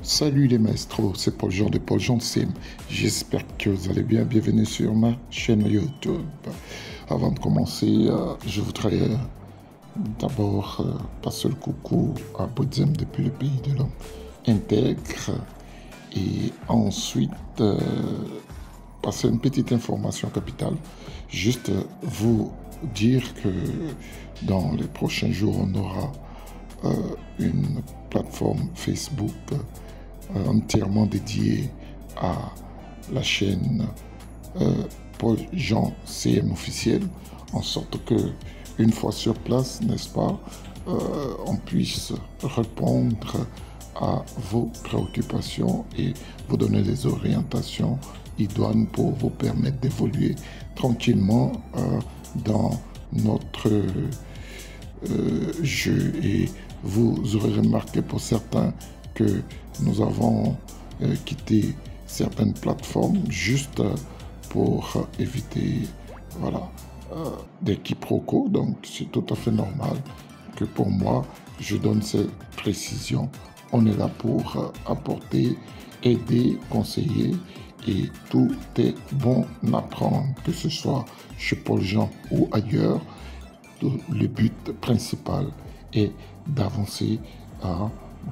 Salut les maestros, c'est Paul Jean de Paul Jean Sim. J'espère que vous allez bien. Bienvenue sur ma chaîne YouTube. Avant de commencer, je voudrais d'abord passer le coucou à Boudzem depuis le pays de l'homme intègre et ensuite passer une petite information capitale. Juste vous dire que dans les prochains jours, on aura une plateforme Facebook entièrement dédiée à la chaîne Paul Jean CM officiel, en sorte que une fois sur place, n'est-ce pas, on puisse répondre à vos préoccupations et vous donner des orientations idoines pour vous permettre d'évoluer tranquillement dans notre jeu. Et vous aurez remarqué pour certains que nous avons quitté certaines plateformes juste pour éviter voilà, des quiproquos. Donc c'est tout à fait normal que pour moi, je donne ces précisions. On est là pour apporter, aider, conseiller et tout est bon à prendre, que ce soit chez Paul Jean ou ailleurs. Le but principal est d'avancer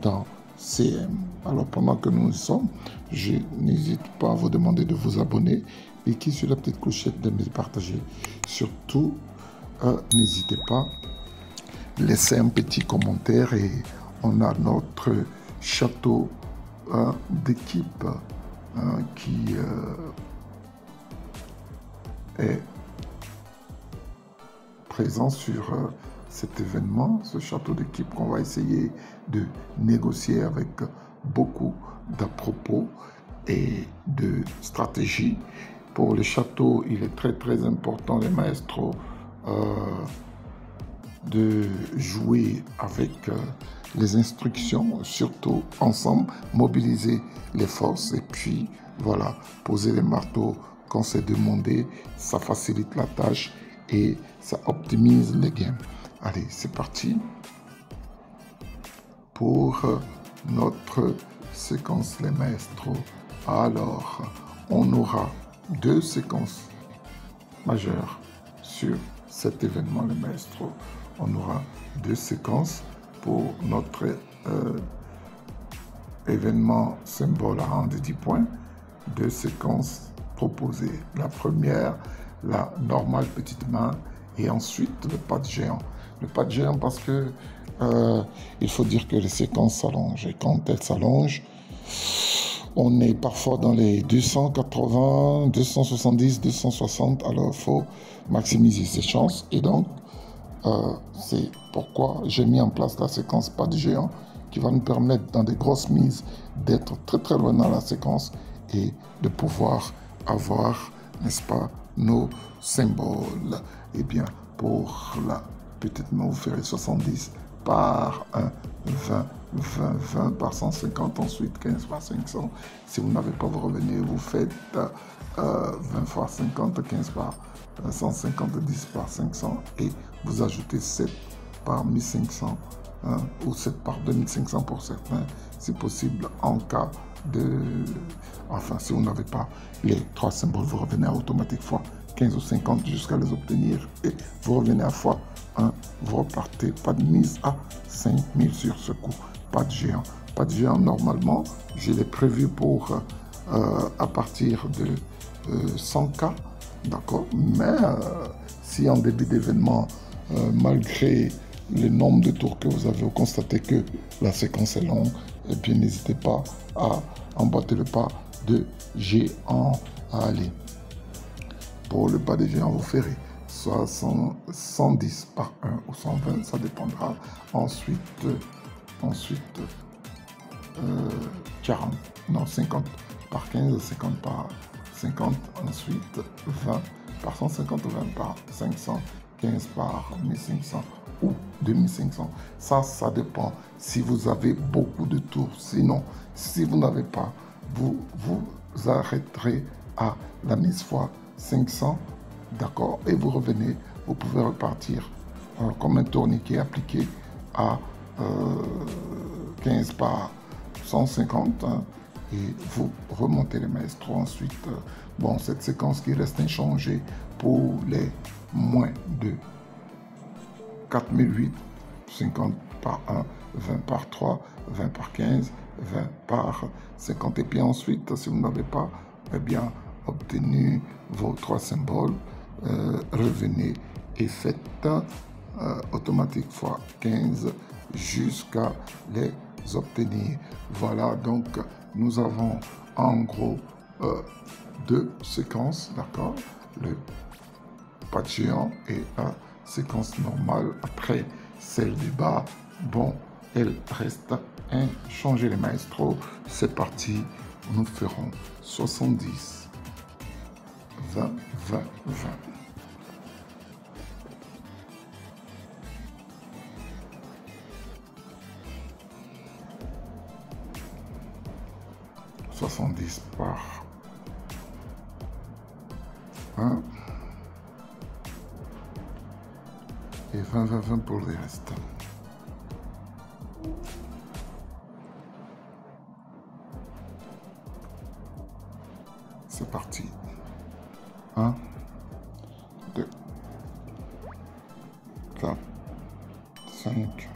dans CM. Alors pendant que nous y sommes, je n'hésite pas à vous demander de vous abonner, cliquez sur la petite clochette, de me partager. Surtout, n'hésitez pas, laissez un petit commentaire et on a notre château d'équipe qui est présent sur cet événement, ce château d'équipe qu'on va essayer de négocier avec beaucoup d'à-propos et de stratégie. Pour le château, il est très important, les maestros, de jouer avec les instructions, surtout ensemble, mobiliser les forces et puis voilà, poser les marteaux quand c'est demandé, ça facilite la tâche et ça optimise les gains. Allez, c'est parti pour notre séquence les maestros. Alors, on aura deux séquences majeures sur cet événement les maestros. On aura deux séquences pour notre événement symbole à rang de 10 points. Deux séquences proposées. La première, la normale petite main, et ensuite le pas de géant. Le pas de géant parce que il faut dire que les séquences s'allongent. Et quand elles s'allongent, on est parfois dans les 280, 270, 260. Alors il faut maximiser ses chances. Et donc, c'est pourquoi j'ai mis en place la séquence pas de géant qui va nous permettre dans des grosses mises d'être très loin dans la séquence et de pouvoir avoir, n'est-ce pas, nos symboles. Eh bien, pour la petite main, vous ferez 70 par 1, 20, 20, 20 par 150, ensuite 15 par 500. Si vous n'avez pas, vous revenez, vous faites 20 fois 50, 15 par 150, 10 par 500 et vous ajoutez 7 par 1500 ou 7 par 2500 pour certains, c'est possible en cas de... Enfin, si vous n'avez pas les trois symboles, vous revenez à automatique fois 15 ou 50 jusqu'à les obtenir et vous revenez à fois 1, vous repartez, pas de mise à 5000 sur ce coup, pas de géant. Pas de géant, normalement, je l'ai prévu pour à partir de 100K, d'accord, mais si en début d'événement, malgré le nombre de tours que vous avez, vous constatez que la séquence est longue, et bien n'hésitez pas à emboîter le pas de géant. Allez, pour le pas de géant, vous ferez soit 110 par 1 ou 120, ça dépendra. Ensuite 40, non 50 par 15, 50 par 50, ensuite 20 par 150, 20 par 500, 15 par 1500 ou 2500. Ça dépend si vous avez beaucoup de tours. Sinon, si vous n'avez pas, vous arrêterez à la mise fois 500, d'accord, et vous revenez, vous pouvez repartir comme un tourniquet appliqué à 15 par 150 hein, et vous remontez les maestros ensuite. Bon, cette séquence qui reste inchangée pour les moins de 4008, 50 par 1, 20 par 3, 20 par 15, 20 par 50. Et puis ensuite, si vous n'avez pas bien obtenu vos 3 symboles, revenez et faites automatique fois 15 jusqu'à les obtenir. Voilà, donc nous avons en gros 2 séquences, d'accord, le pas de géant et la séquence normale. Après celle du bas, bon, elle reste inchangée. Les maestros, c'est parti, nous ferons 70 20 20 20. 70 par 1 et 20 20 20 pour les restes. C'est parti. 1 2 4 5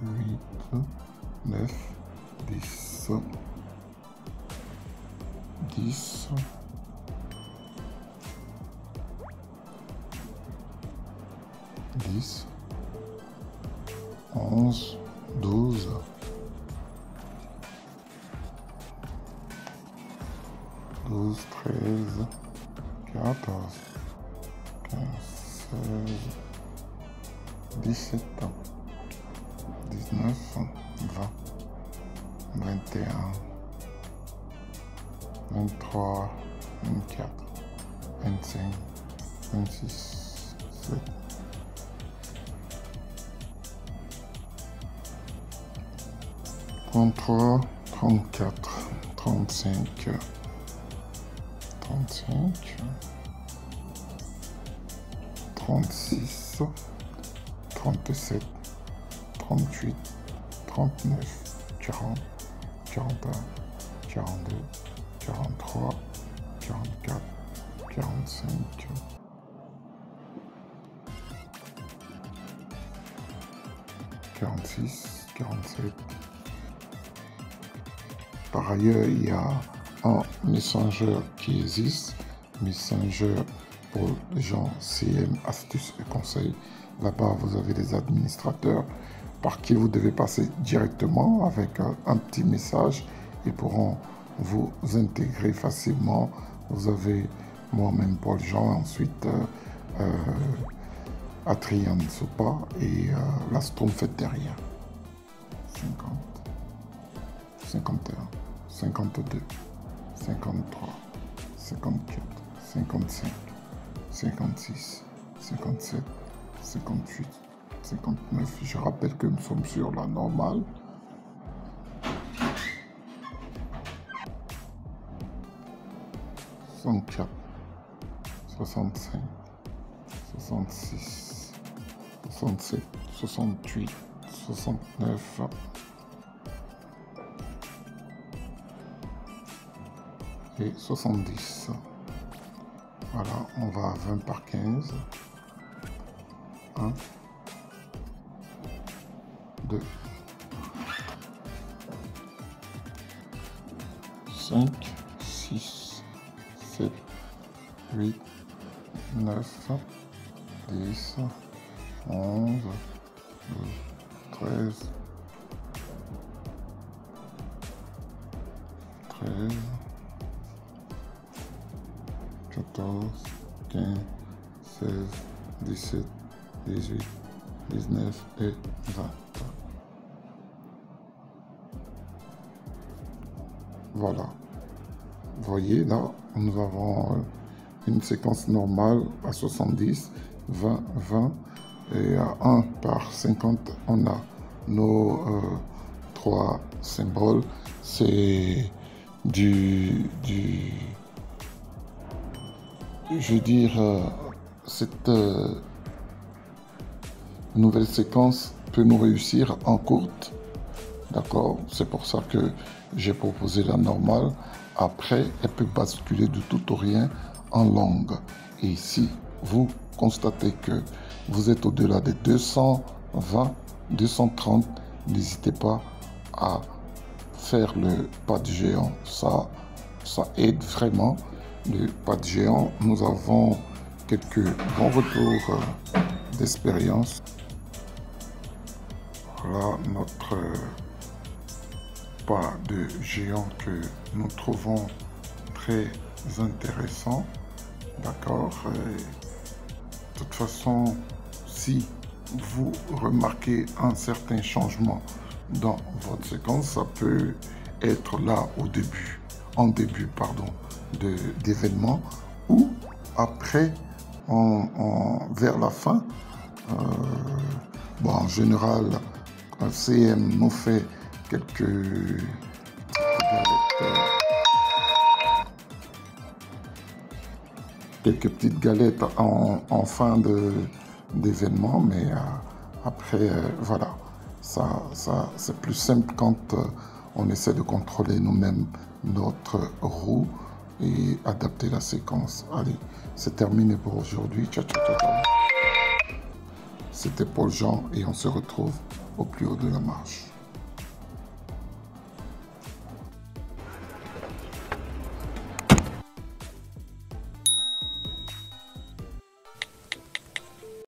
8 9 10 10 10 11 12 12 13 14 15 16 17 19 20 21 23 24 25 26 7 33 34 35 35 36 37 38 39 40 41 42 43 44 45 46 47. Par ailleurs, il y a un Messenger qui existe, Messenger pour les gens CM, astuces et conseils. Là-bas, vous avez des administrateurs par qui vous devez passer directement avec un petit message. Ils pourront vous intégrer facilement. Vous avez moi-même Paul Jean, ensuite Atrian Sopa et la Schtroumpfette derrière. 50, 51, 52, 53, 54, 55, 56, 57, 58, 59. Je rappelle que nous sommes sur la normale. « 64, 65, 66, 67, 68, 69, et 70. Voilà, on va à 20 par 15. 1, 2, 5, 6, 7, 8, 9, 10, 11, 12, 13, 13, 14, 15, 16, 17, 18, 19 et 20. Voilà. Vous voyez, là, nous avons une séquence normale à 70, 20, 20. Et à 1 par 50, on a nos 3 symboles. C'est je veux dire, cette nouvelle séquence peut nous réussir en courte D'accord? C'est pour ça que j'ai proposé la normale. Après, elle peut basculer de tout au rien en longue. Et si vous constatez que vous êtes au-delà des 220, 230, n'hésitez pas à faire le pas de géant. Ça aide vraiment. Le pas de géant, nous avons quelques bons retours d'expérience. Voilà notre pas de géant que nous trouvons très intéressant. D'accord? De toute façon, si vous remarquez un certain changement dans votre séquence, ça peut être là en début, pardon, d'événement ou après, vers la fin. Bon, en général, CM nous fait quelques petites galettes en fin d'événement, mais après, voilà, c'est plus simple quand on essaie de contrôler nous-mêmes notre roue et adapter la séquence. Allez, c'est terminé pour aujourd'hui. Ciao, ciao, ciao, ciao. C'était Paul Jean et on se retrouve au plus haut de la marche.